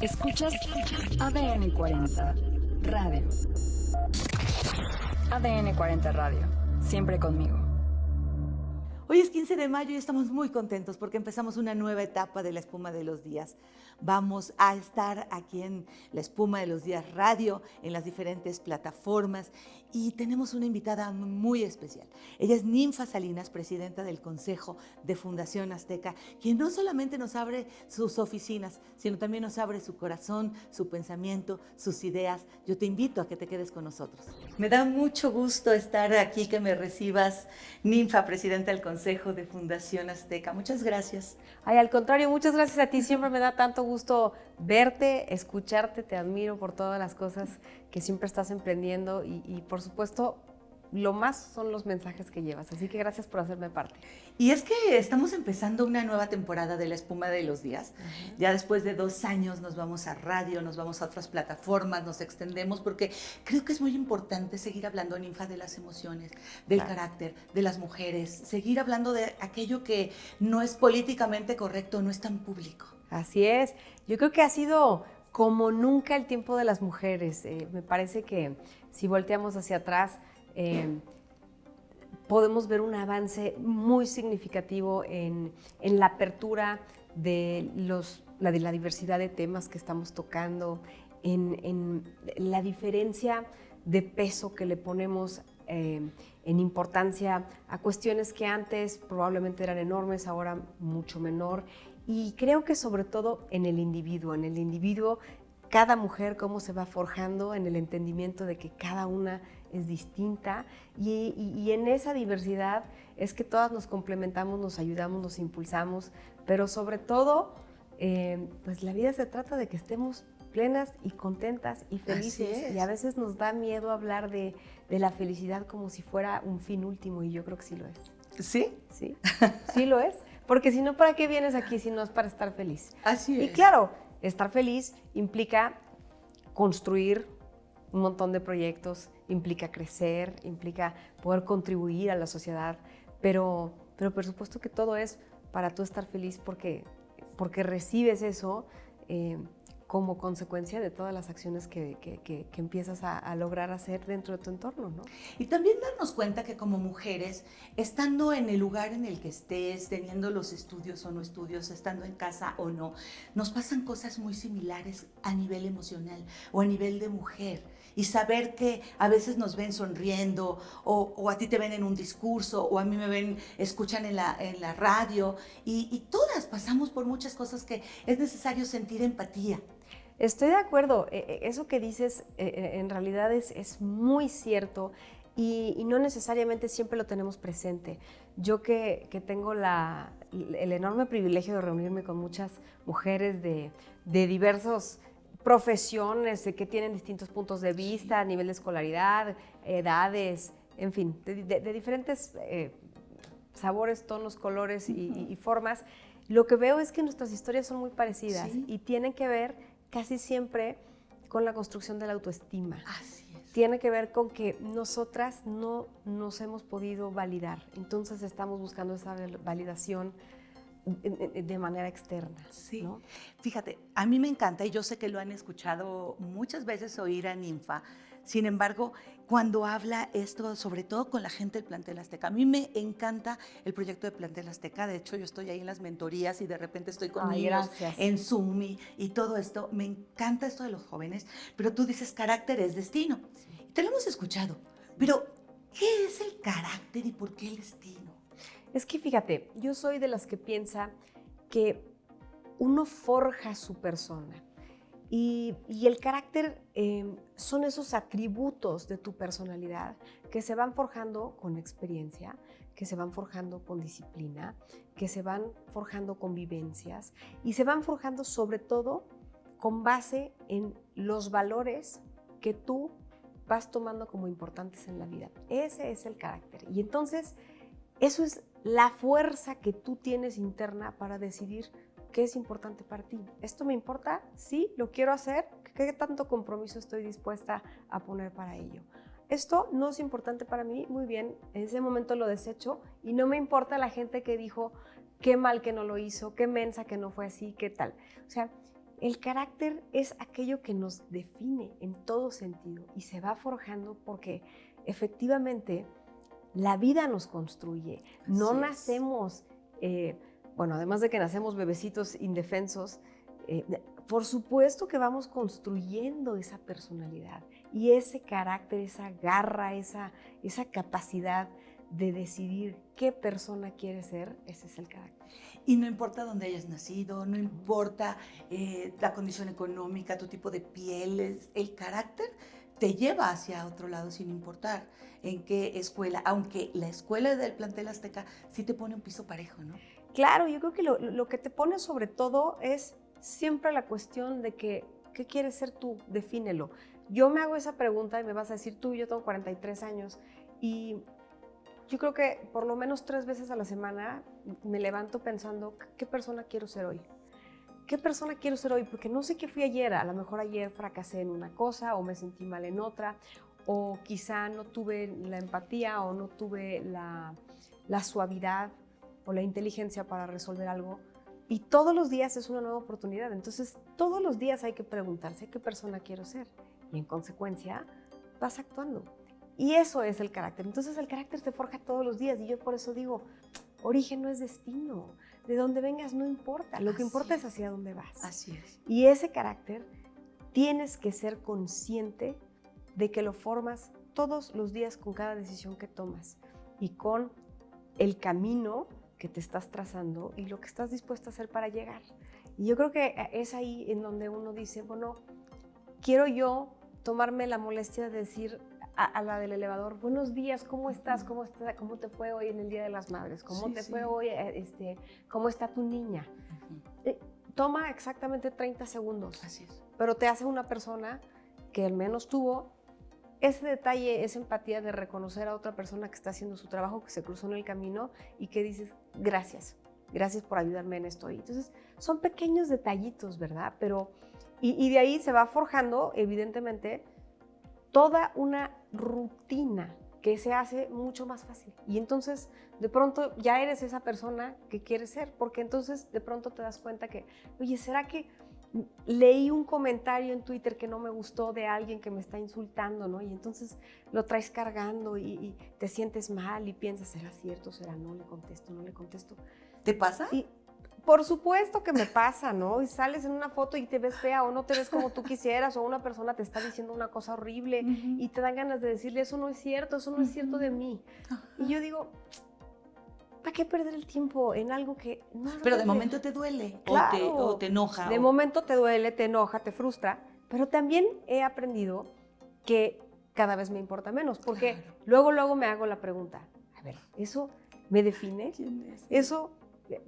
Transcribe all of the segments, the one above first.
Escuchas ADN 40 Radio. ADN 40 Radio. Siempre conmigo. Hoy es 15 de mayo y estamos muy contentos porque empezamos una nueva etapa de La Espuma de los Días. Vamos a estar aquí en La Espuma de los Días Radio, en las diferentes plataformas, y tenemos una invitada muy especial. Ella es Ninfa Salinas, presidenta del Consejo de Fundación Azteca, quien no solamente nos abre sus oficinas, sino también nos abre su corazón, su pensamiento, sus ideas. Yo te invito a que te quedes con nosotros. Me da mucho gusto estar aquí, que me recibas, Ninfa, presidenta del Consejo de Fundación Azteca. Muchas gracias. Ay, al contrario, muchas gracias a ti. Siempre me da tanto gusto verte, escucharte. Te admiro por todas las cosas que siempre estás emprendiendo y por supuesto, lo más son los mensajes que llevas. Así que gracias por hacerme parte. Y es que estamos empezando una nueva temporada de La Espuma de los Días. Ya después de 2 años nos vamos a radio, nos vamos a otras plataformas, nos extendemos, porque creo que es muy importante seguir hablando, Ninfa, de las emociones, del carácter, de las mujeres, seguir hablando de aquello que no es políticamente correcto, no es tan público. Así es. Yo creo que ha sido como nunca el tiempo de las mujeres. Me parece que si volteamos hacia atrás, podemos ver un avance muy significativo en la apertura de la diversidad de temas que estamos tocando, en la diferencia de peso que le ponemos en importancia a cuestiones que antes probablemente eran enormes, ahora mucho menor. Y creo que sobre todo en el individuo, cada mujer cómo se va forjando en el entendimiento de que cada una es distinta y en esa diversidad es que todas nos complementamos, nos ayudamos, nos impulsamos, pero sobre todo, pues la vida se trata de que estemos plenas y contentas y felices, y a veces nos da miedo hablar de la felicidad como si fuera un fin último, y yo creo que sí lo es. ¿Sí? Sí, sí lo es, porque si no, ¿para qué vienes aquí si no es para estar feliz? Así es. Y claro, estar feliz implica construir un montón de proyectos, implica crecer, implica poder contribuir a la sociedad, pero por supuesto que todo es para tú estar feliz porque recibes eso como consecuencia de todas las acciones que empiezas a lograr hacer dentro de tu entorno, ¿no? Y también darnos cuenta que como mujeres, estando en el lugar en el que estés, teniendo los estudios o no estudios, estando en casa o no, nos pasan cosas muy similares a nivel emocional o a nivel de mujer. Y saber que a veces nos ven sonriendo o a ti te ven en un discurso o a mí me ven, escuchan en la radio y todas pasamos por muchas cosas que es necesario sentir empatía. Estoy de acuerdo, eso que dices en realidad es muy cierto y no necesariamente siempre lo tenemos presente. Yo que tengo el enorme privilegio de reunirme con muchas mujeres de diversos profesiones que tienen distintos puntos de vista, nivel de escolaridad, edades, en fin, de diferentes sabores, tonos, colores y formas, lo que veo es que nuestras historias son muy parecidas y tienen que ver casi siempre con la construcción de la autoestima. Así es. Tiene que ver con que nosotras no nos hemos podido validar, entonces estamos buscando esa validación de manera externa. Sí, ¿no? fíjate, a mí me encanta y yo sé que lo han escuchado muchas veces oír a Ninfa. Sin embargo, cuando habla esto, sobre todo con la gente del Plantel Azteca, a mí me encanta el proyecto de Plantel Azteca. De hecho, yo estoy ahí en las mentorías y de repente estoy con Ay, niños gracias. en Zoom y todo esto. Me encanta esto de los jóvenes, pero tú dices carácter es destino. Y te lo hemos escuchado, pero ¿qué es el carácter y por qué el destino? Es que fíjate, yo soy de las que piensa que uno forja su persona y el carácter son esos atributos de tu personalidad que se van forjando con experiencia, que se van forjando con disciplina, que se van forjando con vivencias y se van forjando sobre todo con base en los valores que tú vas tomando como importantes en la vida. Ese es el carácter. Y entonces eso es la fuerza que tú tienes interna para decidir qué es importante para ti. ¿Esto me importa? Sí, lo quiero hacer. ¿Qué tanto compromiso estoy dispuesta a poner para ello? Esto no es importante para mí, muy bien, en ese momento lo desecho y no me importa la gente que dijo qué mal que no lo hizo, qué mensa que no fue así, qué tal. O sea, el carácter es aquello que nos define en todo sentido y se va forjando porque efectivamente la vida nos construye. No nacemos, bueno, además de que nacemos bebecitos indefensos, por supuesto que vamos construyendo esa personalidad y ese carácter, esa garra, esa capacidad de decidir qué persona quieres ser, ese es el carácter. Y no importa dónde hayas nacido, no importa la condición económica, tu tipo de piel, el carácter te lleva hacia otro lado sin importar en qué escuela, aunque la escuela del Plantel Azteca sí te pone un piso parejo, ¿no? Claro, yo creo que lo que te pone sobre todo es siempre la cuestión de que, ¿qué quieres ser tú? Defínelo. Yo me hago esa pregunta y me vas a decir tú, yo tengo 43 años y yo creo que por lo menos 3 veces a la semana me levanto pensando, ¿qué persona quiero ser hoy? ¿Qué persona quiero ser hoy? Porque no sé qué fui ayer. A lo mejor ayer fracasé en una cosa o me sentí mal en otra, o quizá no tuve la empatía o no tuve la suavidad o la inteligencia para resolver algo. Y todos los días es una nueva oportunidad. Entonces, todos los días hay que preguntarse qué persona quiero ser. Y en consecuencia, vas actuando. Y eso es el carácter. Entonces, el carácter se forja todos los días. Y yo por eso digo, origen no es destino. De dónde vengas no importa. Lo que importa es hacia dónde vas. Así es. Y ese carácter tienes que ser consciente de que lo formas todos los días con cada decisión que tomas y con el camino que te estás trazando y lo que estás dispuesta a hacer para llegar. Y yo creo que es ahí en donde uno dice, bueno, quiero yo tomarme la molestia de decir a la del elevador, buenos días, ¿cómo estás? ¿Cómo te fue hoy en el Día de las Madres? ¿Cómo te fue hoy? ¿Cómo está tu niña? Toma exactamente 30 segundos. Así es. Pero te hace una persona que al menos tuvo ese detalle, esa empatía de reconocer a otra persona que está haciendo su trabajo, que se cruzó en el camino y que dices, gracias por ayudarme en esto. Y entonces, son pequeños detallitos, ¿verdad? Pero, y de ahí se va forjando, evidentemente, toda una rutina que se hace mucho más fácil. Y entonces, de pronto, ya eres esa persona que quieres ser, porque entonces, de pronto te das cuenta que, oye, ¿será que leí un comentario en Twitter que no me gustó de alguien que me está insultando, ¿no? Y entonces lo traes cargando y te sientes mal y piensas, ¿será cierto? ¿Será no? ¿Le contesto? ¿Te pasa? Y por supuesto que me pasa, ¿no? Y sales en una foto y te ves fea o no te ves como tú quisieras o una persona te está diciendo una cosa horrible y te dan ganas de decirle, eso no es cierto de mí. Y yo digo, ¿para qué perder el tiempo en algo que no? Pero de momento te duele, claro, o te enoja. De momento te duele, te enoja, te frustra, pero también he aprendido que cada vez me importa menos, porque luego me hago la pregunta, a ver, ¿eso me define? ¿Quién es? Eso,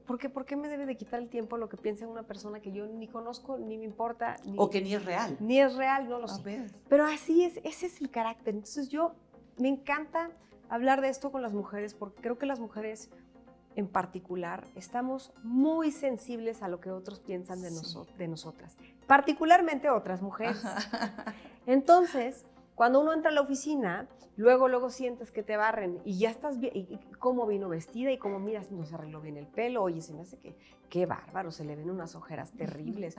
¿por qué me debe de quitar el tiempo lo que piensa una persona que yo ni conozco, ni me importa? O que ni es real. Ni es real, no lo sé. Ver. Pero así es, ese es el carácter. Entonces me encanta hablar de esto con las mujeres, porque creo que las mujeres en particular estamos muy sensibles a lo que otros piensan de nosotras, particularmente otras mujeres. Entonces, cuando uno entra a la oficina, luego sientes que te barren y ya estás bien, y cómo vino vestida y cómo miras, no se arregló bien el pelo, oye, se me hace que qué bárbaro, se le ven unas ojeras terribles.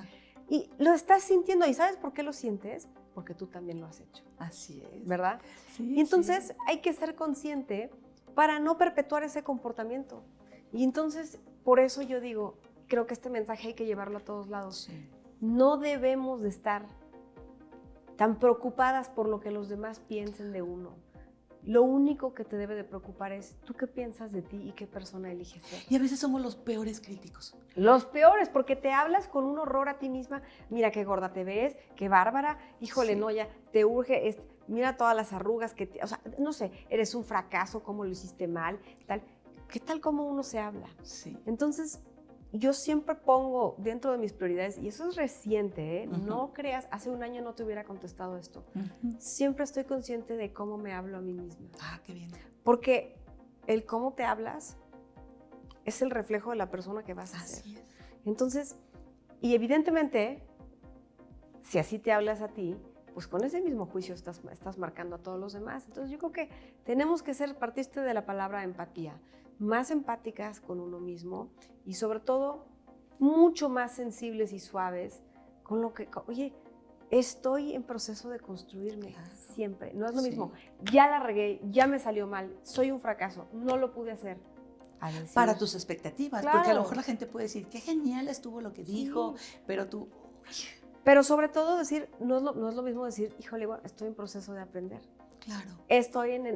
Y lo estás sintiendo, ¿y sabes por qué lo sientes? Porque tú también lo has hecho. Así es. ¿Verdad? Sí, y entonces sí. hay que ser consciente para no perpetuar ese comportamiento. Y entonces, por eso yo digo, creo que este mensaje hay que llevarlo a todos lados. Sí. No debemos de estar tan preocupadas por lo que los demás piensen de uno. Lo único que te debe de preocupar es tú qué piensas de ti y qué persona eliges ser. Y a veces somos los peores críticos. Los peores, porque te hablas con un horror a ti misma. Mira qué gorda te ves, qué bárbara, híjole, Sí. no, ya te urge, mira todas las arrugas que o sea, no sé, eres un fracaso, cómo lo hiciste mal, tal. ¿Qué tal cómo uno se habla? Sí. Entonces, yo siempre pongo dentro de mis prioridades, y eso es reciente, Uh-huh. no creas, hace un año no te hubiera contestado esto. Uh-huh. Siempre estoy consciente de cómo me hablo a mí misma. Ah, qué bien. Porque el cómo te hablas es el reflejo de la persona que vas a ser. Así es. Entonces, y evidentemente, si así te hablas a ti, pues con ese mismo juicio estás marcando a todos los demás. Entonces yo creo que tenemos que ser partícipes de la palabra empatía, más empáticas con uno mismo y sobre todo mucho más sensibles y suaves con lo que, oye, estoy en proceso de construirme siempre. No es lo mismo, ya la regué, ya me salió mal, soy un fracaso, no lo pude hacer. Decir, para tus expectativas, claro. Porque a lo mejor la gente puede decir, qué genial estuvo lo que dijo, pero tú... Pero sobre todo decir, no es lo mismo decir, híjole, bueno, estoy en proceso de aprender. Claro. Estoy en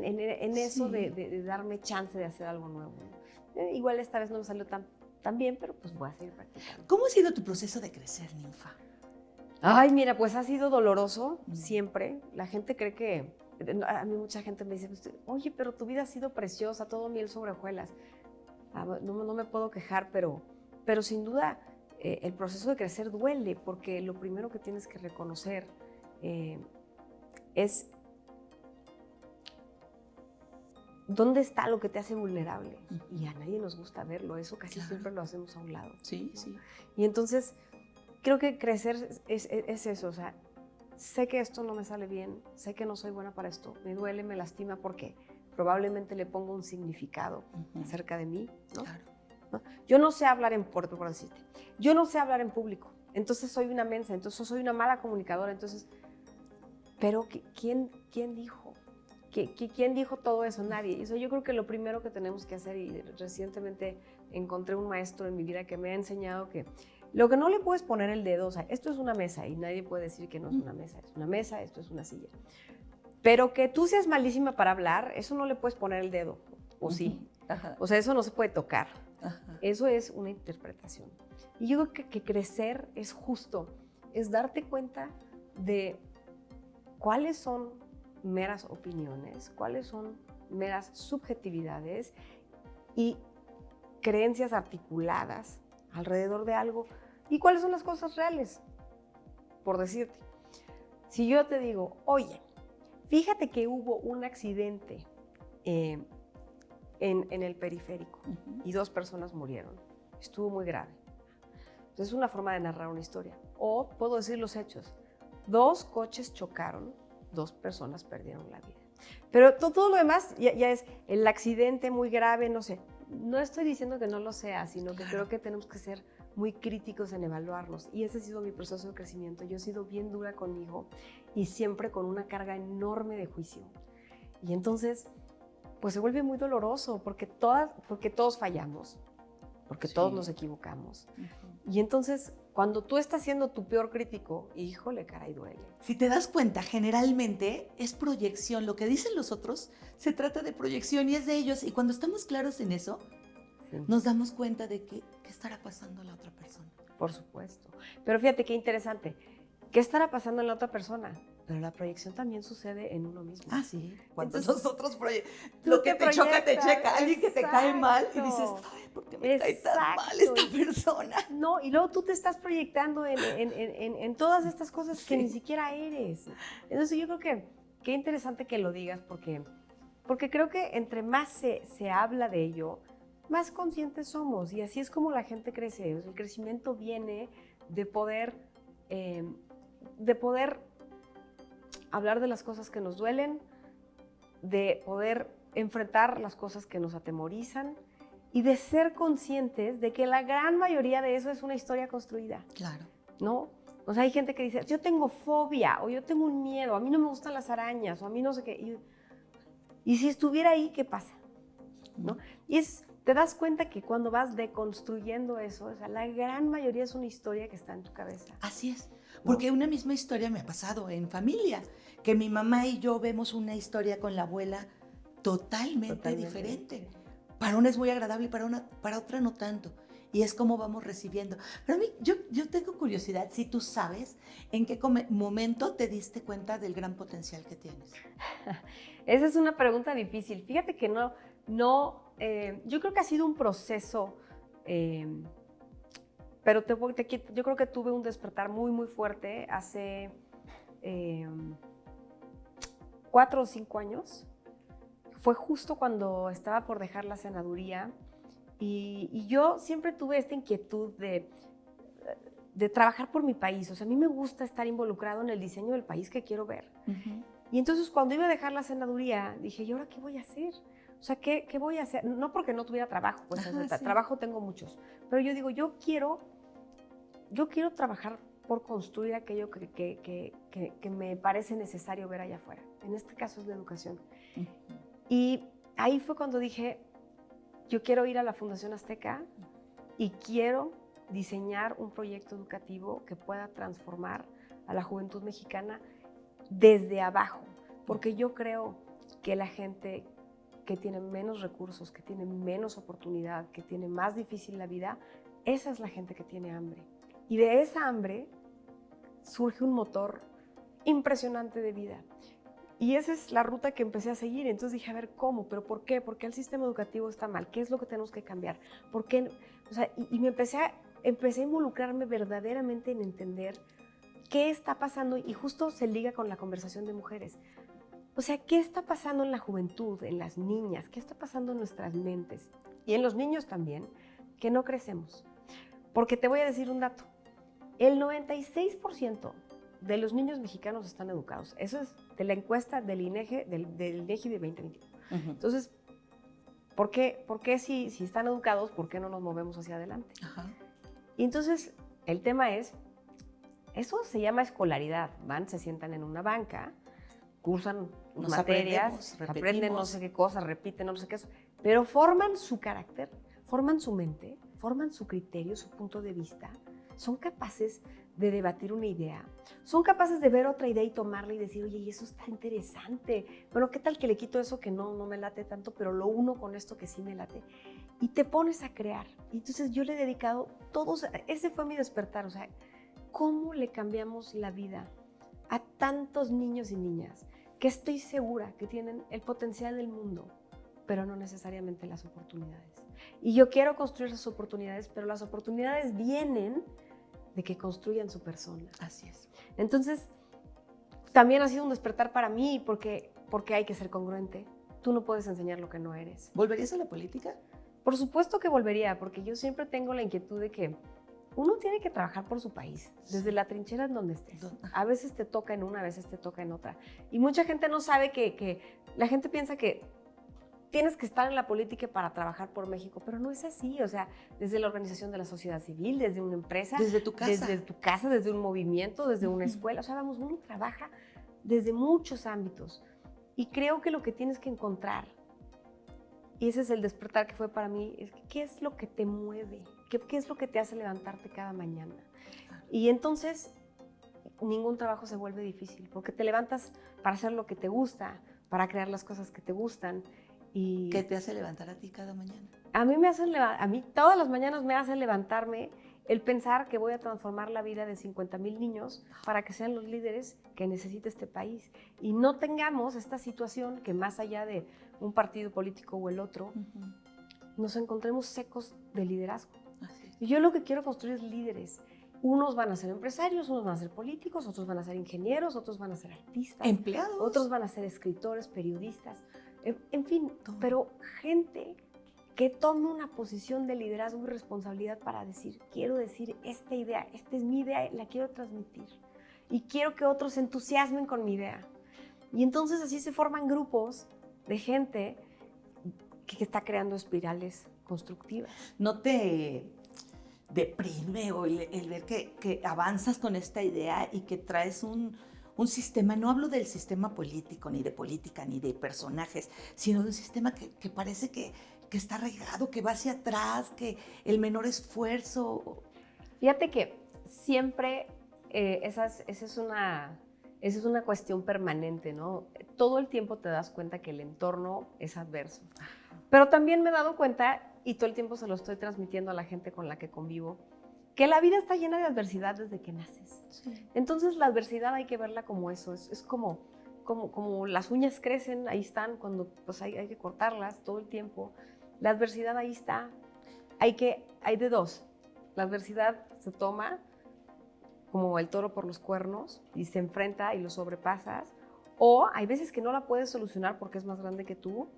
eso de darme chance de hacer algo nuevo. Igual esta vez no me salió tan bien, pero pues voy a seguir practicando. ¿Cómo ha sido tu proceso de crecer, Ninfa? Ay, mira, pues ha sido doloroso siempre. La gente cree que... A mí mucha gente me dice, oye, pero tu vida ha sido preciosa, todo miel sobre hojuelas. No me puedo quejar, pero sin duda el proceso de crecer duele, porque lo primero que tienes que reconocer es dónde está lo que te hace vulnerable. Y a nadie nos gusta verlo, eso casi siempre lo hacemos a un lado. Sí, ¿no? sí. Y entonces creo que crecer es eso, o sea, sé que esto no me sale bien, sé que no soy buena para esto, me duele, me lastima porque probablemente le pongo un significado acerca de mí, ¿no? Claro. ¿No? Yo no sé hablar por decirte, yo no sé hablar en público, entonces soy una mensa, entonces soy una mala comunicadora, entonces, pero ¿quién dijo? ¿Quién dijo todo eso? Nadie. Eso yo creo que lo primero que tenemos que hacer, y recientemente encontré un maestro en mi vida que me ha enseñado que lo que no le puedes poner el dedo, o sea, esto es una mesa y nadie puede decir que no es una mesa, esto es una silla. Pero que tú seas malísima para hablar, eso no le puedes poner el dedo, ¿o sí? Ajá. O sea, eso no se puede tocar. Ajá. Eso es una interpretación. Y yo creo que crecer es justo, es darte cuenta de cuáles son meras opiniones, cuáles son meras subjetividades y creencias articuladas alrededor de algo y cuáles son las cosas reales. Por decirte, si yo te digo, oye, fíjate que hubo un accidente en el periférico y 2 personas murieron, estuvo muy grave. Entonces es una forma de narrar una historia. O puedo decir los hechos, 2 coches chocaron, 2 personas perdieron la vida. Pero todo lo demás ya es el accidente muy grave, no sé. No estoy diciendo que no lo sea, sino que creo que tenemos que ser muy críticos en evaluarnos. Y ese ha sido mi proceso de crecimiento. Yo he sido bien dura conmigo y siempre con una carga enorme de juicio. Y entonces, pues se vuelve muy doloroso porque todos fallamos, porque todos nos equivocamos. Y entonces, cuando tú estás siendo tu peor crítico, híjole, caray, duele. Si te das cuenta, generalmente es proyección. Lo que dicen los otros se trata de proyección y es de ellos. Y cuando estamos claros en eso, nos damos cuenta de qué estará pasando a la otra persona. Por supuesto. Pero fíjate qué interesante. ¿Qué estará pasando en la otra persona? Pero la proyección también sucede en uno mismo. Ah, sí. Cuando Entonces, nosotros lo que te choca, te checa. Alguien que te cae mal y dices, ay, ¿por qué me cae tan mal esta persona? No, y luego tú te estás proyectando en todas estas cosas que ni siquiera eres. Entonces yo creo que qué interesante que lo digas porque creo que entre más se habla de ello, más conscientes somos. Y así es como la gente crece. El crecimiento viene de poder hablar de las cosas que nos duelen, de poder enfrentar las cosas que nos atemorizan y de ser conscientes de que la gran mayoría de eso es una historia construida. Claro. ¿No? O sea, hay gente que dice, yo tengo fobia, o yo tengo un miedo, a mí no me gustan las arañas, o a mí no sé qué. Y si estuviera ahí, ¿qué pasa? ¿No? Y te das cuenta que cuando vas deconstruyendo eso, o sea, la gran mayoría es una historia que está en tu cabeza. Así es, porque una misma historia me ha pasado en familia, que mi mamá y yo vemos una historia con la abuela totalmente diferente. Para una es muy agradable y para otra no tanto. Y es como vamos recibiendo. Pero a mí, yo tengo curiosidad, si tú sabes en qué momento te diste cuenta del gran potencial que tienes. Esa es una pregunta difícil. Fíjate que yo creo que ha sido un proceso, pero yo creo que tuve un despertar muy, muy fuerte hace 4 o 5 años. Fue justo cuando estaba por dejar la senaduría. Y yo siempre tuve esta inquietud de trabajar por mi país. O sea, a mí me gusta estar involucrado en el diseño del país que quiero ver. Uh-huh. Y entonces cuando iba a dejar la senaduría, dije, ¿y ahora qué voy a hacer? O sea, ¿qué voy a hacer? No porque no tuviera trabajo, pues sí. Trabajo tengo muchos. Pero yo digo, yo quiero trabajar por construir aquello que me parece necesario ver allá afuera. En este caso es la educación. Uh-huh. Y ahí fue cuando dije, yo quiero ir a la Fundación Azteca y quiero diseñar un proyecto educativo que pueda transformar a la juventud mexicana desde abajo, porque yo creo que la gente que tiene menos recursos, que tiene menos oportunidad, que tiene más difícil la vida, esa es la gente que tiene hambre. Y de esa hambre surge un motor impresionante de vida. Y esa es la ruta que empecé a seguir. Entonces dije, a ver, ¿cómo? ¿Pero por qué? ¿Por qué el sistema educativo está mal? ¿Qué es lo que tenemos que cambiar? ¿Por qué? O sea, y me empecé a involucrarme verdaderamente en entender qué está pasando. Y justo se liga con la conversación de mujeres. O sea, ¿qué está pasando en la juventud, en las niñas? ¿Qué está pasando en nuestras mentes? Y en los niños también, que no crecemos. Porque te voy a decir un dato. El 96% de los niños mexicanos están educados. Eso es de la encuesta del INEGI, del INEGI de 2021. Uh-huh. Entonces, ¿por qué si están educados, por qué no nos movemos hacia adelante? Uh-huh. Y entonces, el tema es, eso se llama escolaridad. Se sientan en una banca, cursan materias, aprenden no sé qué cosas, repiten no sé qué, pero forman su carácter, forman su mente, forman su criterio, su punto de vista, son capaces de debatir una idea, son capaces de ver otra idea y tomarla y decir, oye, y eso está interesante, bueno, ¿qué tal que le quito eso que no me late tanto, pero lo uno con esto que sí me late? Y te pones a crear. Y entonces yo le he dedicado ese fue mi despertar, o sea, ¿cómo le cambiamos la vida a tantos niños y niñas que estoy segura que tienen el potencial del mundo, pero no necesariamente las oportunidades? Y yo quiero construir esas oportunidades, pero las oportunidades vienen de que construyan su persona. Así es. Entonces, también ha sido un despertar para mí, porque hay que ser congruente. Tú no puedes enseñar lo que no eres. ¿Volverías a la política? Por supuesto que volvería, porque yo siempre tengo la inquietud de que uno tiene que trabajar por su país, desde la trinchera en donde estés. A veces te toca en una, a veces te toca en otra. Y mucha gente no sabe que la gente piensa que tienes que estar en la política para trabajar por México, pero no es así. O sea, desde la organización de la sociedad civil, desde una empresa, desde tu casa, desde un movimiento, desde una escuela. O sea, vamos, uno trabaja desde muchos ámbitos. Y creo que lo que tienes que encontrar, y ese es el despertar que fue para mí, es qué es lo que te mueve, qué es lo que te hace levantarte cada mañana. Y entonces ningún trabajo se vuelve difícil, porque te levantas para hacer lo que te gusta, para crear las cosas que te gustan. Y ¿qué te hace levantar a ti cada mañana? A mí todas las mañanas me hace levantarme el pensar que voy a transformar la vida de 50,000 niños para que sean los líderes que necesita este país. Y no tengamos esta situación que más allá de un partido político o el otro, uh-huh, nos encontremos secos de liderazgo. Así es. Y yo lo que quiero construir es líderes. Unos van a ser empresarios, unos van a ser políticos, otros van a ser ingenieros, otros van a ser artistas, empleados, otros van a ser escritores, periodistas, en fin, pero gente que tome una posición de liderazgo y responsabilidad para decir, quiero decir esta idea, esta es mi idea, la quiero transmitir y quiero que otros se entusiasmen con mi idea. Y entonces así se forman grupos de gente que está creando espirales constructivas. ¿No te deprime o el ver que avanzas con esta idea y que traes un sistema? No hablo del sistema político, ni de política, ni de personajes, sino de un sistema que parece que está arraigado, que va hacia atrás, que el menor esfuerzo. Fíjate que siempre esa es una cuestión permanente, ¿no? Todo el tiempo te das cuenta que el entorno es adverso. Pero también me he dado cuenta, y todo el tiempo se lo estoy transmitiendo a la gente con la que convivo, que la vida está llena de adversidad desde que naces. Sí. Entonces la adversidad hay que verla como eso, es como las uñas crecen, ahí están, cuando pues hay que cortarlas todo el tiempo. La adversidad ahí está. Hay de dos. La adversidad se toma como el toro por los cuernos y se enfrenta y lo sobrepasas. O hay veces que no la puedes solucionar porque es más grande que tú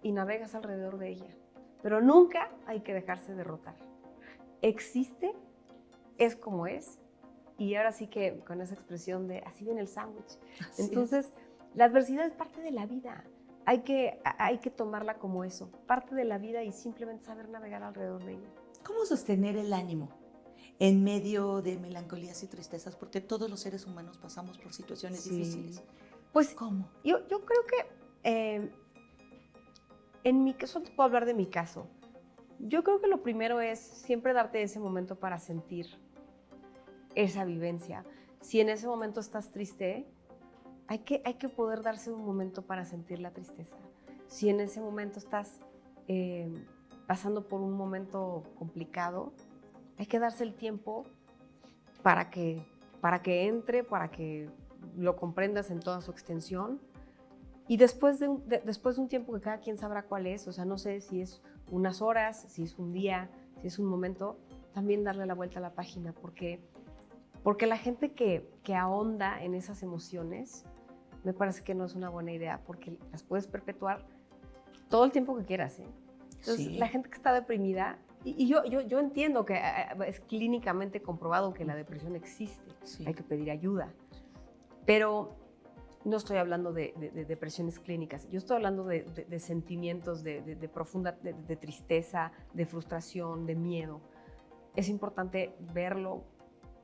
y navegas alrededor de ella. Pero nunca hay que dejarse derrotar. Existe, es como es, y ahora sí que con esa expresión de así viene el sándwich. Entonces, la adversidad es parte de la vida. Hay que tomarla como eso, parte de la vida, y simplemente saber navegar alrededor de ella. ¿Cómo sostener el ánimo en medio de melancolías y tristezas? Porque todos los seres humanos pasamos por situaciones difíciles. Pues, ¿cómo? Yo creo que en mi caso, te puedo hablar de mi caso. Yo creo que lo primero es siempre darte ese momento para sentir esa vivencia. Si en ese momento estás triste, hay que poder darse un momento para sentir la tristeza. Si en ese momento estás pasando por un momento complicado, hay que darse el tiempo para que entre, para que lo comprendas en toda su extensión. Y después de un tiempo que cada quien sabrá cuál es, o sea, no sé si es unas horas, si es un día, si es un momento, también darle la vuelta a la página, porque la gente que ahonda en esas emociones, me parece que no es una buena idea, porque las puedes perpetuar todo el tiempo que quieras, ¿eh? Entonces, la gente que está deprimida, y yo entiendo que es clínicamente comprobado que la depresión existe, hay que pedir ayuda, pero no estoy hablando de depresiones clínicas, yo estoy hablando de sentimientos de profunda de tristeza, de frustración, de miedo. Es importante verlo,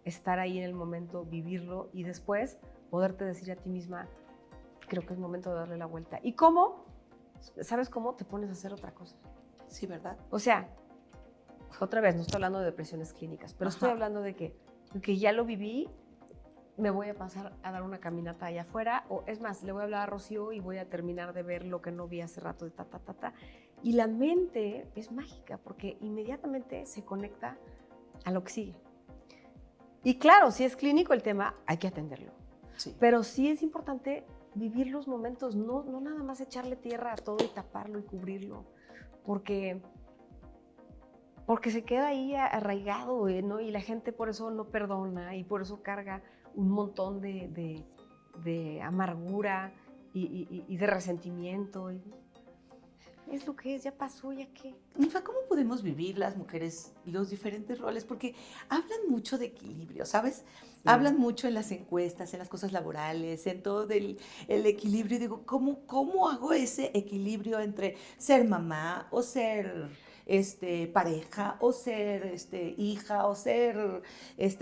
estar ahí en el momento, vivirlo, y después poderte decir a ti misma, creo que es momento de darle la vuelta. ¿Y cómo? ¿Sabes cómo? Te pones a hacer otra cosa. Sí, ¿verdad? O sea, otra vez, no estoy hablando de depresiones clínicas, pero estoy hablando de que ya lo viví, me voy a pasar a dar una caminata allá afuera, o es más, le voy a hablar a Rocío y voy a terminar de ver lo que no vi hace rato de ta. Y la mente es mágica porque inmediatamente se conecta a lo que sigue. Y claro, si es clínico el tema, hay que atenderlo. Sí. Pero sí es importante vivir los momentos, no nada más echarle tierra a todo y taparlo y cubrirlo, porque se queda ahí arraigado, ¿no? Y la gente por eso no perdona y por eso carga un montón de amargura y de resentimiento. Es lo que es, ya pasó, ya qué. Ninfa, ¿cómo podemos vivir las mujeres los diferentes roles? Porque hablan mucho de equilibrio, ¿sabes? Sí. Hablan mucho en las encuestas, en las cosas laborales, en todo el equilibrio. Digo, ¿cómo hago ese equilibrio entre ser mamá o ser pareja o ser hija o ser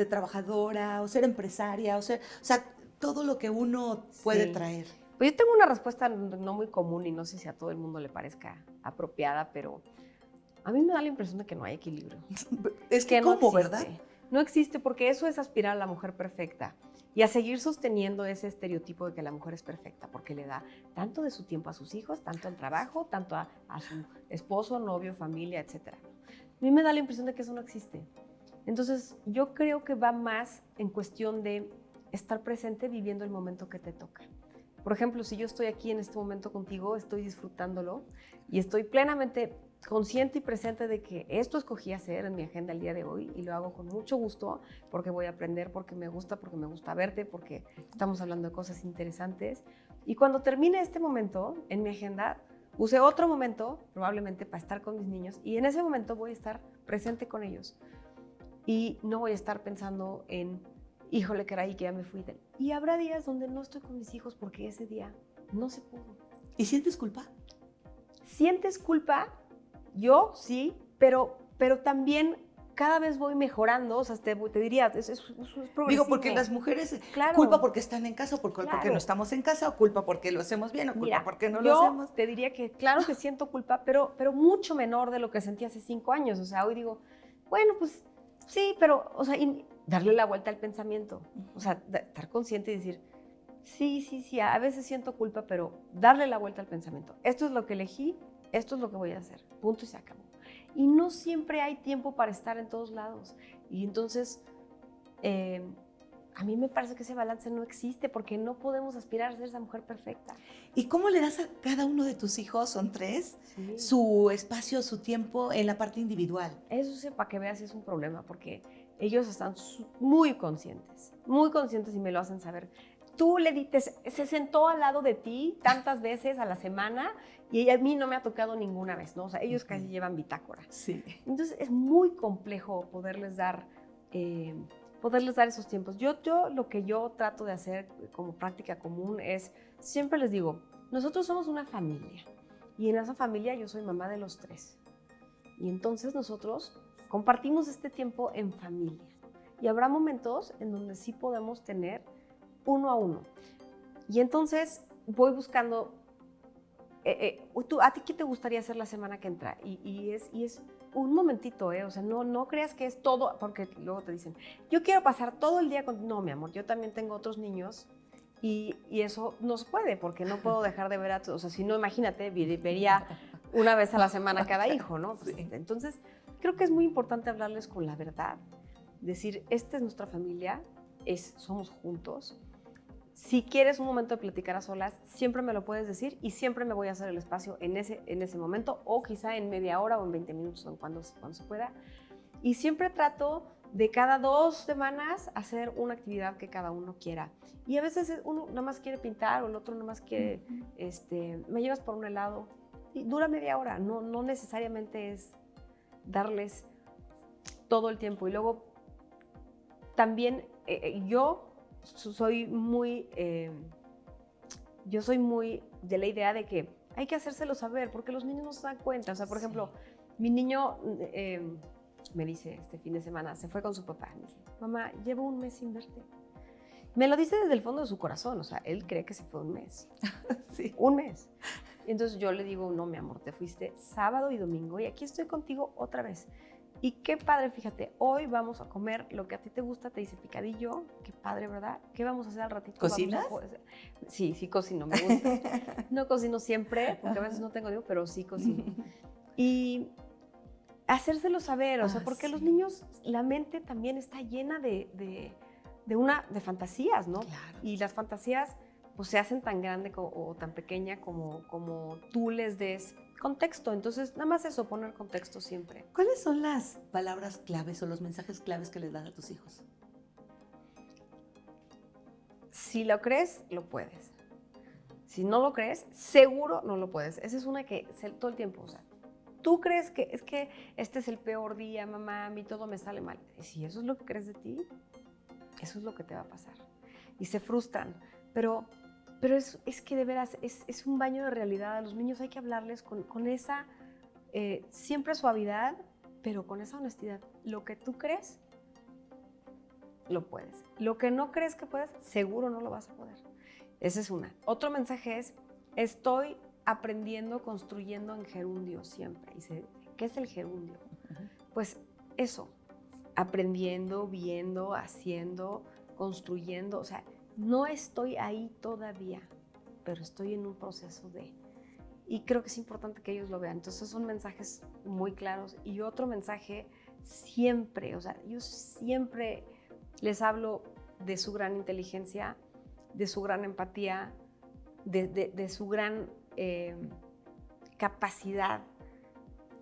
trabajadora o ser empresaria o sea, todo lo que uno puede traer? Pues yo tengo una respuesta no muy común y no sé si a todo el mundo le parezca apropiada, pero a mí me da la impresión de que no hay equilibrio. Es que ¿cómo, no existe, verdad? No existe, porque eso es aspirar a la mujer perfecta y a seguir sosteniendo ese estereotipo de que la mujer es perfecta, porque le da tanto de su tiempo a sus hijos, tanto al trabajo, tanto a su esposo, novio, familia, etc. A mí me da la impresión de que eso no existe. Entonces, yo creo que va más en cuestión de estar presente viviendo el momento que te toca. Por ejemplo, si yo estoy aquí en este momento contigo, estoy disfrutándolo y estoy plenamente consciente y presente de que esto escogí hacer en mi agenda el día de hoy y lo hago con mucho gusto porque voy a aprender, porque me gusta verte, porque estamos hablando de cosas interesantes. Y cuando termine este momento en mi agenda, use otro momento probablemente para estar con mis niños y en ese momento voy a estar presente con ellos y no voy a estar pensando en híjole, caray, que ya me fui. Y habrá días donde no estoy con mis hijos porque ese día no se pudo. ¿Y sientes culpa? ¿Sientes culpa? Yo sí, pero también cada vez voy mejorando, o sea, te diría, es progresivo. Digo, porque las mujeres, claro, culpa porque están en casa, o porque claro, no estamos en casa, o culpa porque lo hacemos bien, o culpa mira, porque no lo hacemos. Yo te diría que claro que siento culpa, pero mucho menor de lo que sentí hace 5 años. O sea, hoy digo, bueno, pues sí, pero, o sea, y darle la vuelta al pensamiento. O sea, estar consciente y decir, sí, a veces siento culpa, pero darle la vuelta al pensamiento. Esto es lo que elegí, esto es lo que voy a hacer. Punto y se acabó. Y no siempre hay tiempo para estar en todos lados. Y entonces, a mí me parece que ese balance no existe porque no podemos aspirar a ser esa mujer perfecta. ¿Y cómo le das a cada uno de tus hijos, son 3, Sí. su espacio, su tiempo en la parte individual? Eso sí, para que veas, es un problema porque ellos están muy conscientes y me lo hacen saber. Tú le dices, se sentó al lado de ti tantas veces a la semana y a mí no me ha tocado ninguna vez, ¿no? O sea, ellos casi llevan bitácora. Sí. Entonces es muy complejo poderles dar esos tiempos. Yo lo que yo trato de hacer como práctica común es, siempre les digo, nosotros somos una familia y en esa familia yo soy mamá de los 3. Y entonces nosotros compartimos este tiempo en familia. Y habrá momentos en donde sí podemos tener uno a uno. Y entonces voy buscando, ¿a ti qué te gustaría hacer la semana que entra? Y es un momentito, o sea, no creas que es todo, porque luego te dicen, yo quiero pasar todo el día con... No, mi amor, yo también tengo otros niños y eso no se puede, porque no puedo dejar de ver a todos. O sea, si no, imagínate, vería una vez a la semana cada hijo, ¿no? Pues, Sí. entonces, creo que es muy importante hablarles con la verdad. Decir, esta es nuestra familia, somos juntos. Si quieres un momento de platicar a solas, siempre me lo puedes decir y siempre me voy a hacer el espacio en ese momento, o quizá en media hora o en 20 minutos, cuando se pueda. Y siempre trato de cada 2 semanas hacer una actividad que cada uno quiera. Y a veces uno nada más quiere pintar o el otro nada más quiere, me llevas por un helado. Y dura media hora, no necesariamente es darles todo el tiempo. Y luego también yo soy muy de la idea de que hay que hacérselo saber porque los niños no se dan cuenta. O sea, por ejemplo, mi niño me dice este fin de semana, se fue con su papá, me dice, mamá, llevo un mes sin verte. Me lo dice desde el fondo de su corazón, o sea, él cree que se fue un mes. Sí. Un mes. Entonces yo le digo, no, mi amor, te fuiste sábado y domingo y aquí estoy contigo otra vez. Y qué padre, fíjate, hoy vamos a comer lo que a ti te gusta, te dice picadillo, qué padre, ¿verdad? ¿Qué vamos a hacer al ratito? ¿Cocinas? Sí cocino, me gusta. No cocino siempre, porque a veces no tengo tiempo, pero sí cocino. Y hacérselo saber, o sea, porque los niños, la mente también está llena de fantasías, ¿no? Claro. Y las fantasías pues se hacen tan grande o tan pequeña como tú les des contexto. Entonces, nada más eso, poner contexto siempre. ¿Cuáles son las palabras claves o los mensajes claves que les das a tus hijos? Si lo crees, lo puedes. Si no lo crees, seguro no lo puedes. Esa es una que todo el tiempo, o sea, tú crees que es que este es el peor día, mamá, a mí todo me sale mal. Y si eso es lo que crees de ti, eso es lo que te va a pasar. Y se frustran, pero es que de veras es un baño de realidad. A los niños hay que hablarles con esa siempre suavidad, pero con esa honestidad. Lo que tú crees, lo puedes. Lo que no crees que puedes, seguro no lo vas a poder. Esa es una. Otro mensaje es, estoy aprendiendo, construyendo en gerundio siempre. Dice, ¿qué es el gerundio? Pues eso, aprendiendo, viendo, haciendo, construyendo, o sea, no estoy ahí todavía, pero estoy en un proceso de... Y creo que es importante que ellos lo vean. Entonces son mensajes muy claros. Y otro mensaje siempre, o sea, yo siempre les hablo de su gran inteligencia, de su gran empatía, de su gran capacidad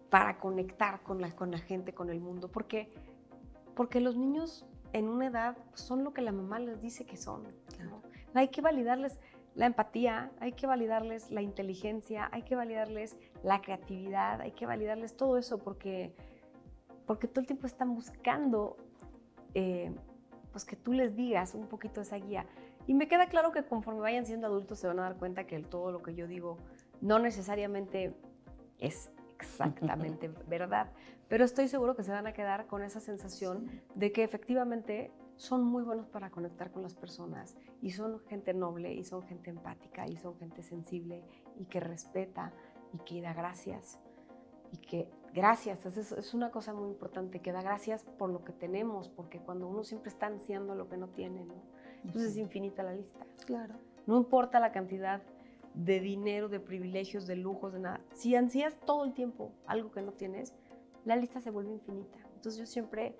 para conectar con la gente, con el mundo. Porque los niños en una edad son lo que la mamá les dice que son, ¿no? Hay que validarles la empatía, hay que validarles la inteligencia, hay que validarles la creatividad, hay que validarles todo eso porque todo el tiempo están buscando pues que tú les digas un poquito esa guía. Y me queda claro que conforme vayan siendo adultos se van a dar cuenta que todo lo que yo digo no necesariamente es exactamente verdad, pero estoy seguro que se van a quedar con esa sensación de que efectivamente son muy buenos para conectar con las personas y son gente noble y son gente empática y son gente sensible y que respeta y que da gracias. Y que gracias, es una cosa muy importante, que da gracias por lo que tenemos, porque cuando uno siempre está ansiando lo que no tiene, ¿no? Entonces es infinita la lista. Claro. No importa la cantidad de dinero, de privilegios, de lujos, de nada. Si ansías todo el tiempo algo que no tienes, la lista se vuelve infinita. Entonces yo siempre,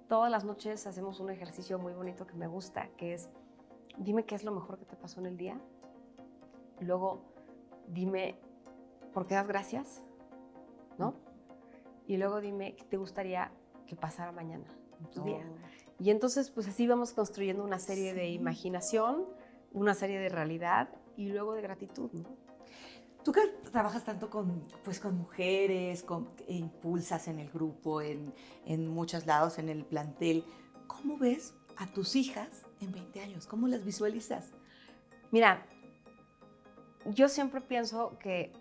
todas las noches hacemos un ejercicio muy bonito que me gusta, que es, dime qué es lo mejor que te pasó en el día. Luego, dime por qué das gracias, ¿no? Y luego dime qué te gustaría que pasara mañana en tu día. Y entonces, pues así vamos construyendo una serie de imaginación, una serie de realidad y luego de gratitud, ¿no? Tú que trabajas tanto con mujeres, e impulsas en el grupo, en muchos lados, en el plantel, ¿cómo ves a tus hijas en 20 años? ¿Cómo las visualizas? Mira, yo siempre pienso que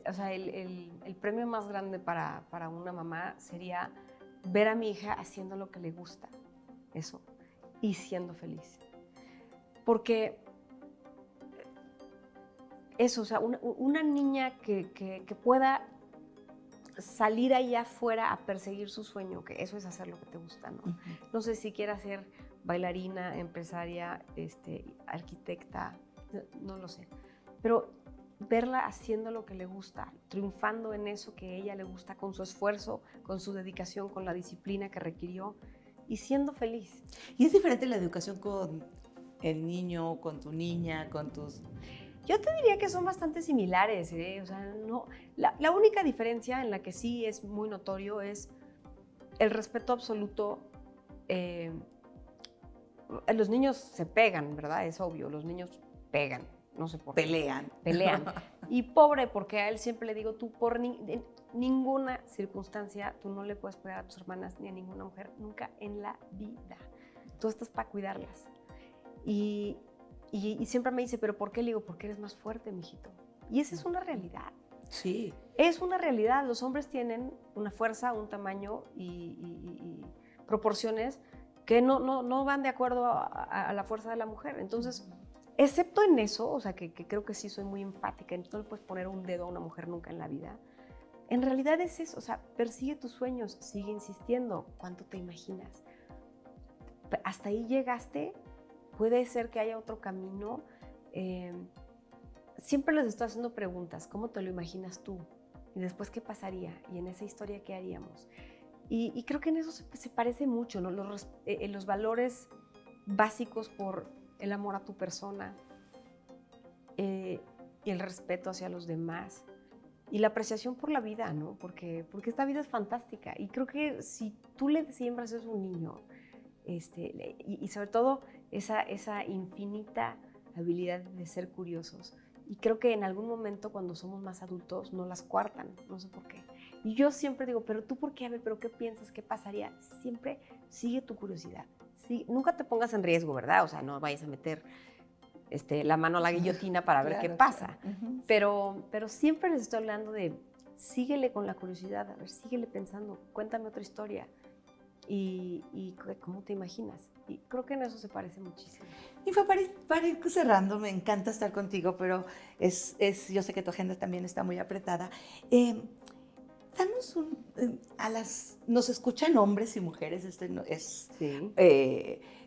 o sea, el premio más grande para una mamá sería ver a mi hija haciendo lo que le gusta, eso, y siendo feliz. Porque eso, o sea, una niña que pueda salir allá afuera a perseguir su sueño, que eso es hacer lo que te gusta, ¿no? Uh-huh. No sé si quiera ser bailarina, empresaria, arquitecta, no lo sé, pero verla haciendo lo que le gusta, triunfando en eso que a ella le gusta, con su esfuerzo, con su dedicación, con la disciplina que requirió y siendo feliz. ¿Y es diferente la educación con el niño, con tu niña, con tus...? Yo te diría que son bastante similares, ¿eh? O sea, no, la única diferencia en la que sí es muy notorio es el respeto absoluto. Los niños se pegan, ¿verdad? Es obvio, los niños pegan. No sé por qué. Pelean. Y pobre, porque a él siempre le digo, tú por ninguna circunstancia, tú no le puedes pegar a tus hermanas ni a ninguna mujer, nunca en la vida. Tú estás para cuidarlas. Y siempre me dice, ¿pero por qué? Le digo, porque eres más fuerte, mijito. Y esa es una realidad. Sí. Es una realidad. Los hombres tienen una fuerza, un tamaño y proporciones que no van de acuerdo a la fuerza de la mujer. Entonces, excepto en eso, o sea, que creo que sí soy muy enfática, no le puedes poner un dedo a una mujer nunca en la vida. En realidad es eso, o sea, persigue tus sueños, sigue insistiendo. ¿Cuánto te imaginas? Hasta ahí llegaste, puede ser que haya otro camino. Siempre les estoy haciendo preguntas, ¿cómo te lo imaginas tú? Y después, ¿qué pasaría? Y en esa historia, ¿qué haríamos? Y creo que en eso se parece mucho, ¿no? Los valores básicos por el amor a tu persona y el respeto hacia los demás y la apreciación por la vida, ¿no? Porque esta vida es fantástica y creo que si tú le siembras eso a un niño y sobre todo esa infinita habilidad de ser curiosos, y creo que en algún momento cuando somos más adultos no las cuartan, no sé por qué. Y yo siempre digo, ¿pero tú por qué? A ver, ¿pero qué piensas? ¿Qué pasaría? Siempre sigue tu curiosidad. Sí, nunca te pongas en riesgo, ¿verdad? O sea, no vayas a meter la mano a la guillotina para ver Claro, qué pasa. Claro. Uh-huh. Pero siempre les estoy hablando de síguele con la curiosidad, a ver, síguele pensando, cuéntame otra historia. Y cómo te imaginas. Y creo que en eso se parece muchísimo. Y fue para ir cerrando, me encanta estar contigo, pero yo sé que tu agenda también está muy apretada. Danos nos escuchan hombres y mujeres, es Sí.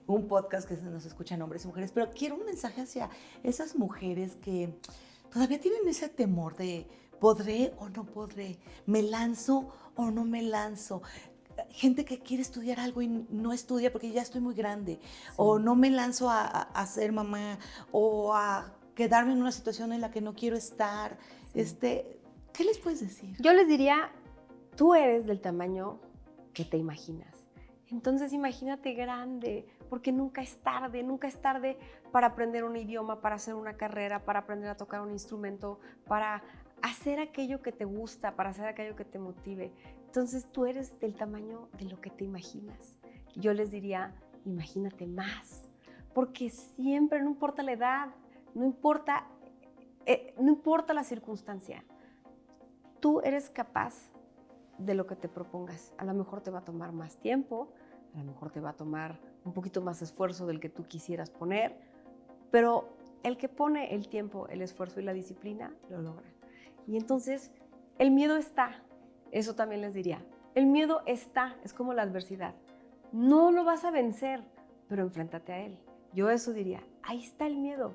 Un podcast que nos escuchan hombres y mujeres, pero quiero un mensaje hacia esas mujeres que todavía tienen ese temor de ¿podré o no podré? ¿Me lanzo o no me lanzo? Gente que quiere estudiar algo y no estudia porque ya estoy muy grande, sí. O no me lanzo a ser mamá, o a quedarme en una situación en la que no quiero estar. Sí. ¿Qué les puedes decir? Yo les diría, tú eres del tamaño que te imaginas. Entonces imagínate grande, porque nunca es tarde para aprender un idioma, para hacer una carrera, para aprender a tocar un instrumento, para hacer aquello que te gusta, para hacer aquello que te motive. Entonces tú eres del tamaño de lo que te imaginas. Yo les diría, imagínate más. Porque siempre, no importa la edad, no importa la circunstancia, tú eres capaz de lo que te propongas. A lo mejor te va a tomar más tiempo, a lo mejor te va a tomar un poquito más esfuerzo del que tú quisieras poner, pero el que pone el tiempo, el esfuerzo y la disciplina, lo logra. Y entonces, el miedo está, eso también les diría, el miedo está, es como la adversidad. No lo vas a vencer, pero enfréntate a él. Yo eso diría, ahí está el miedo,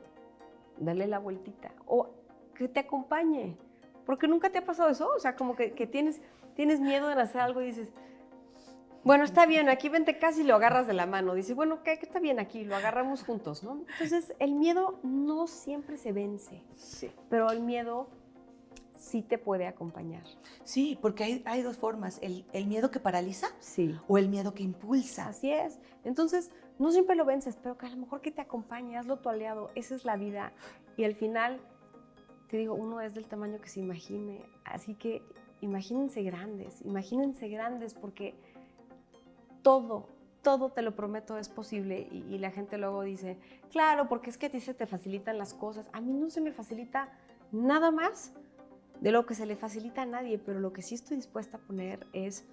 dale la vueltita, o que te acompañe, porque nunca te ha pasado eso, o sea, como que tienes miedo de hacer algo y dices, bueno, está bien, aquí vente casi y lo agarras de la mano, dices, bueno, ¿qué está bien aquí? Lo agarramos juntos, ¿no? Entonces, el miedo no siempre se vence, Sí. pero el miedo sí te puede acompañar. Sí, porque hay dos formas, el miedo que paraliza Sí. o el miedo que impulsa. Así es. Entonces, no siempre lo vences, pero que a lo mejor que te acompañe, hazlo tu aliado. Esa es la vida. Y al final, te digo, uno es del tamaño que se imagine. Así que imagínense grandes porque todo, te lo prometo, es posible. Y la gente luego dice, claro, porque es que a ti se te facilitan las cosas. A mí no se me facilita nada más de lo que se le facilita a nadie, pero lo que sí estoy dispuesta a poner es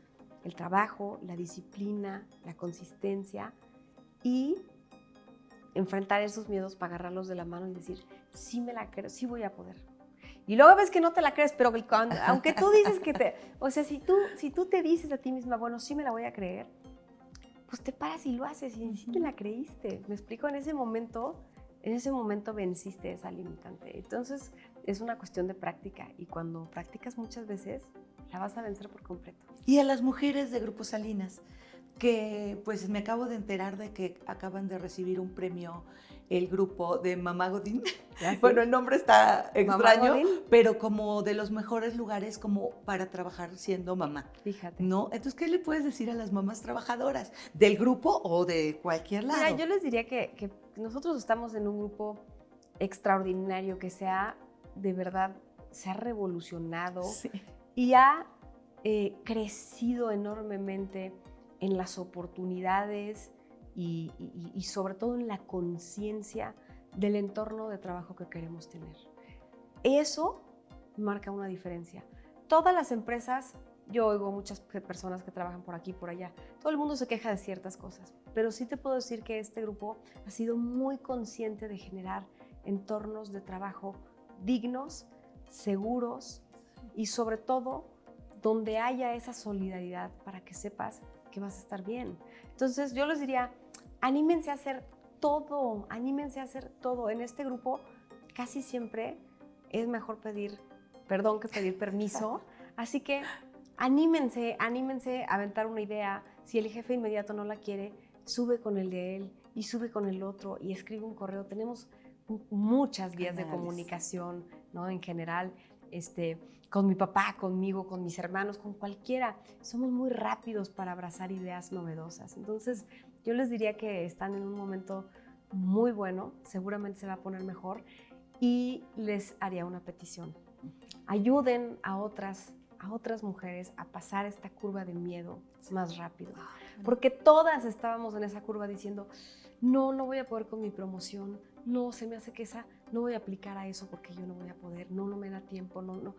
el trabajo, la disciplina, la consistencia y enfrentar esos miedos para agarrarlos de la mano y decir, sí me la creo, sí voy a poder. Y luego ves que no te la crees, pero aunque tú dices o sea, si tú te dices a ti misma, bueno, sí me la voy a creer, pues te paras y lo haces y sí te la creíste. Me explico, en ese momento venciste esa limitante. Entonces, es una cuestión de práctica y cuando practicas muchas veces, la vas a vencer por completo. Y a las mujeres de Grupo Salinas, que pues me acabo de enterar de que acaban de recibir un premio el grupo de Mamá Godín. ¿Ah, sí? Bueno, el nombre está extraño, Godín, pero como de los mejores lugares como para trabajar siendo mamá. fíjate. ¿No? Entonces, ¿qué le puedes decir a las mamás trabajadoras del grupo o de cualquier lado? Mira, yo les diría que nosotros estamos en un grupo extraordinario que de verdad, se ha revolucionado Sí. y ha crecido enormemente en las oportunidades y sobre todo en la conciencia del entorno de trabajo que queremos tener. Eso marca una diferencia. Todas las empresas, yo oigo muchas personas que trabajan por aquí y por allá, todo el mundo se queja de ciertas cosas, pero sí te puedo decir que este grupo ha sido muy consciente de generar entornos de trabajo dignos, seguros y sobre todo donde haya esa solidaridad para que sepas que vas a estar bien. Entonces yo les diría, anímense a hacer todo. En este grupo casi siempre es mejor pedir perdón que pedir permiso, así que anímense a aventar una idea. Si el jefe inmediato no la quiere, sube con el de él y sube con el otro y escribe un correo. Tenemos muchas vías de comunicación, ¿no? En general, con mi papá, conmigo, con mis hermanos, con cualquiera. Somos muy rápidos para abrazar ideas novedosas. Entonces, yo les diría que están en un momento muy bueno, seguramente se va a poner mejor y les haría una petición. Ayuden a otras mujeres a pasar esta curva de miedo más rápido. Porque todas estábamos en esa curva diciendo, no voy a poder con mi promoción, no, se me hace que no voy a aplicar a eso porque yo no voy a poder, no me da tiempo, no.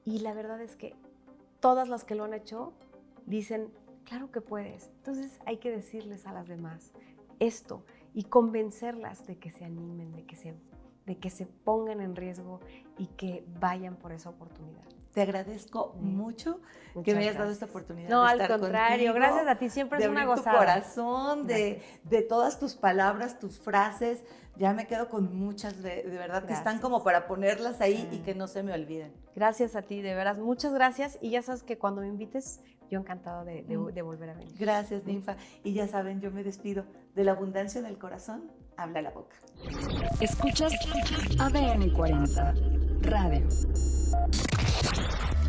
Y la verdad es que todas las que lo han hecho dicen, claro que puedes. Entonces hay que decirles a las demás esto y convencerlas de que se animen, de que se pongan en riesgo y que vayan por esa oportunidad. Te agradezco mucho que me hayas dado esta oportunidad No, de al estar contrario, contigo, gracias a ti, siempre es una abrir gozada. tu corazón, de todas tus palabras, tus frases. Ya me quedo con muchas, de verdad, que están como para ponerlas ahí y que no se me olviden. Gracias a ti, de veras, muchas gracias. Y ya sabes que cuando me invites, yo encantada de volver a venir. Gracias, Ninfa. Y ya saben, yo me despido. De la abundancia del corazón, habla la boca. Escuchas ADN 40 Radio.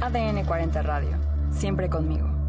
ADN 40 Radio. Siempre conmigo.